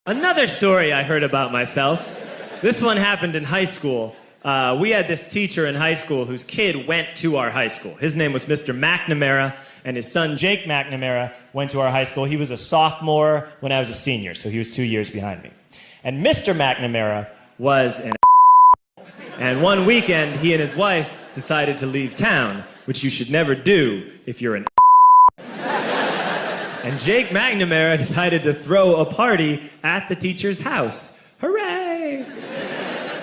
Another story I heard about myself. This one happened in high school. We had this teacher in high school whose kid went to our high school. His name was Mr. McNamara, and his son, Jake McNamara, went to our high school. He was a sophomore when I was a senior, so he was 2 years behind me. And Mr. McNamara was an and one weekend, he and his wife decided to leave town, which you should never do if you're an And Jake McNamara decided to throw a party at the teacher's house. Hooray!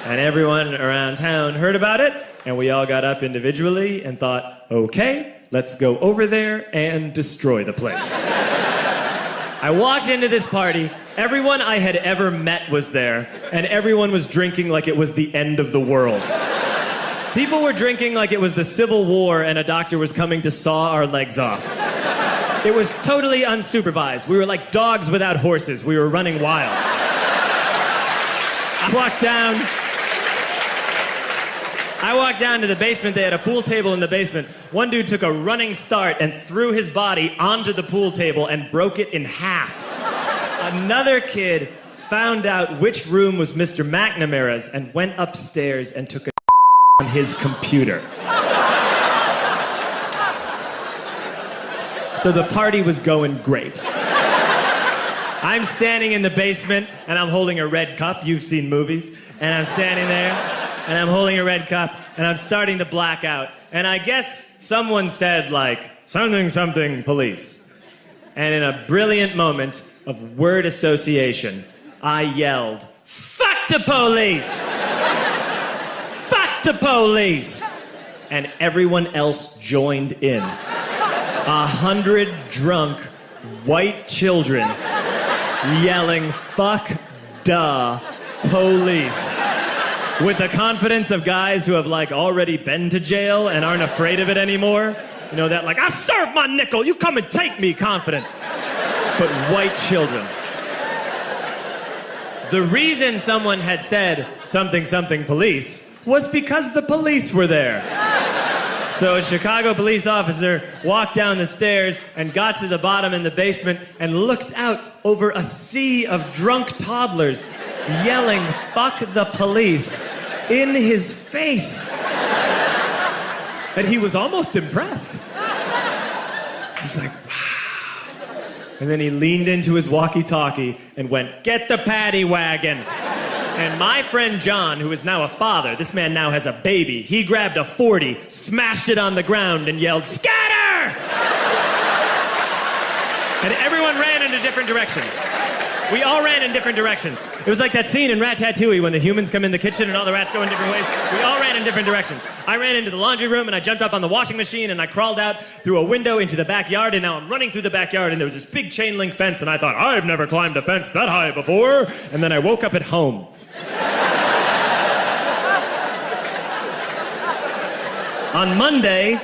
And everyone around town heard about it, and we all got up individually and thought, okay, let's go over there and destroy the place. I walked into this party, everyone I had ever met was there, and everyone was drinking like it was the end of the world. People were drinking like it was the Civil War and a doctor was coming to saw our legs off. It was totally unsupervised. We were like dogs without horses. We were running wild. I walked down to the basement. They had a pool table in the basement. One dude took a running start and threw his body onto the pool table and broke it in half. Another kid found out which room was Mr. McNamara's and went upstairs and took a on his computer. So the party was going great. I'm standing in the basement and I'm holding a red cup. You've seen movies. And I'm standing there and I'm holding a red cup and I'm starting to black out. And I guess someone said like, something, something, police. And in a brilliant moment of word association, I yelled, fuck the police! Fuck the police! And everyone else joined in. 100 drunk white children yelling, fuck the police. With the confidence of guys who have like already been to jail and aren't afraid of it anymore. You know, that like, I serve my nickel, you come and take me confidence. But white children. The reason someone had said something, something police was because the police were there. So a Chicago police officer walked down the stairs and got to the bottom in the basement and looked out over a sea of drunk toddlers yelling, fuck the police, in his face. And he was almost impressed. He's like, wow. And then he leaned into his walkie-talkie and went, get the paddy wagon. And my friend John, who is now a father, this man now has a baby, he grabbed a 40, smashed it on the ground, and yelled, scatter! And everyone ran in a different direction. We all ran in different directions. It was like that scene in Ratatouille when the humans come in the kitchen and all the rats go in different ways. We all ran in different directions. I ran into the laundry room and I jumped up on the washing machine and I crawled out through a window into the backyard, and now I'm running through the backyard and there was this big chain link fence and I thought, I've never climbed a fence that high before. And then I woke up at home. On Monday,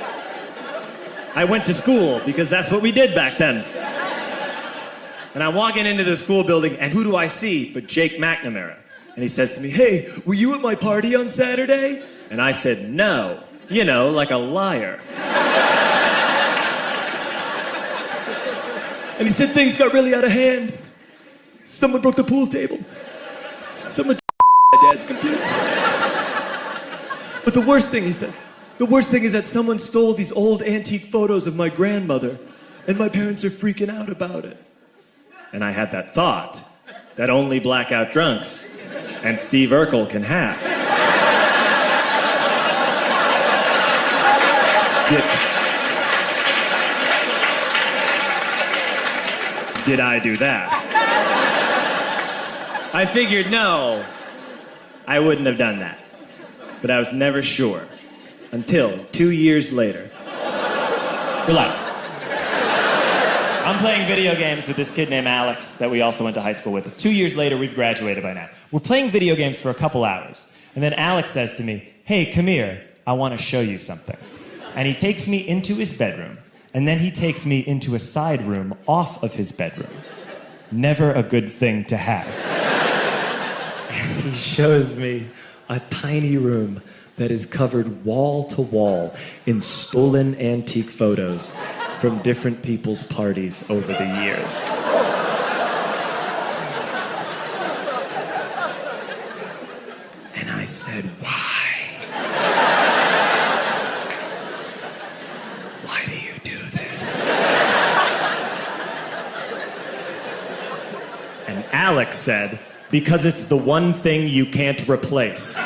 I went to school because that's what we did back then. And I'm walking into the school building, and who do I see but Jake McNamara? And he says to me, hey, were you at my party on Saturday? And I said, no. You know, like a liar. And he said things got really out of hand. Someone broke the pool table. Someone my dad's computer. But the worst thing, he says, the worst thing is that someone stole these old antique photos of my grandmother, and my parents are freaking out about it. And I had that thought that only blackout drunks and Steve Urkel can have. Did I do that? I figured, no, I wouldn't have done that. But I was never sure until 2 years later. Relax. I'm playing video games with this kid named Alex that we also went to high school with. 2 years later, we've graduated by now. We're playing video games for a couple hours. And then Alex says to me, hey, come here, I want to show you something. And he takes me into his bedroom. And then he takes me into a side room off of his bedroom. Never a good thing to have. And he shows me a tiny room that is covered wall to wall in stolen antique photos from different people's parties over the years. said, because it's the one thing you can't replace.